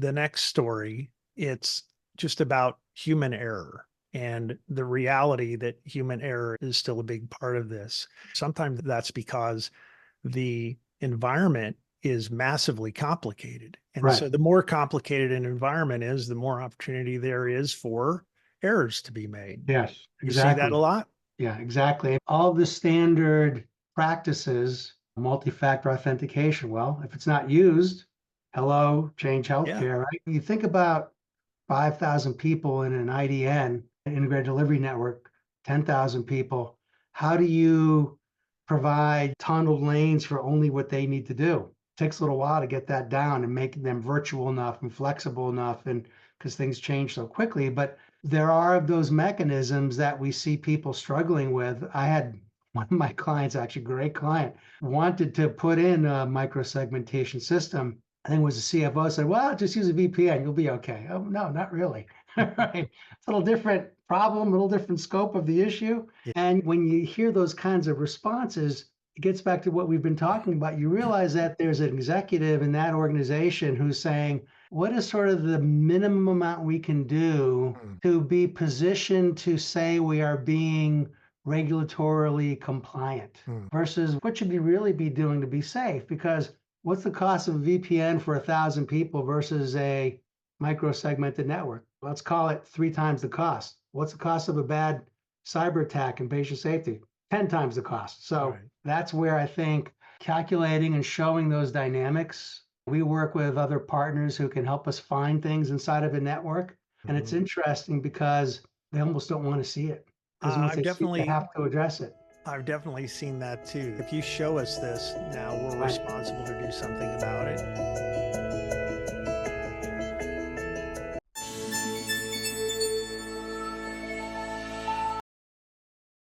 the next story, it's just about human error and the reality that human error is still a big part of this. Sometimes that's because the environment is massively complicated. And Right. so the more complicated an environment is, the more opportunity there is for errors to be made. Yes, You see that a exactly. lot? Yeah, exactly. All the standard practices, multi-factor authentication. Well, if it's not used, hello, change Yeah. healthcare, right? You think about 5,000 people in an IDN, an integrated delivery network, 10,000 people. How do you provide tunneled lanes for only what they need to do? It takes a little while to get that down and making them virtual enough and flexible enough, and because things change so quickly. But there are those mechanisms that we see people struggling with. I had one of my clients, actually, great client, wanted to put in a microsegmentation system. I think it was the CFO said, well, just use a VPN, you'll be okay. Oh, no, not really. Right. It's a little different problem, a little different scope of the issue. Yeah. And when you hear those kinds of responses, it gets back to what we've been talking about. You realize that there's an executive in that organization who's saying, what is sort of the minimum amount we can do Mm. to be positioned to say we are being regulatorily compliant Mm. versus what should we really be doing to be safe? Because what's the cost of a VPN for 1,000 people versus a micro-segmented network? Let's call it 3 times the cost. What's the cost of a bad cyber attack and patient safety? 10 times the cost. So Right. that's where I think calculating and showing those dynamics. We work with other partners who can help us find things inside of a network. And it's Mhm. interesting because they almost don't want to see it. Because once I've they see it, they definitely have to address it. I've definitely seen that too. If you show us this, now we're Right. responsible to do something about it.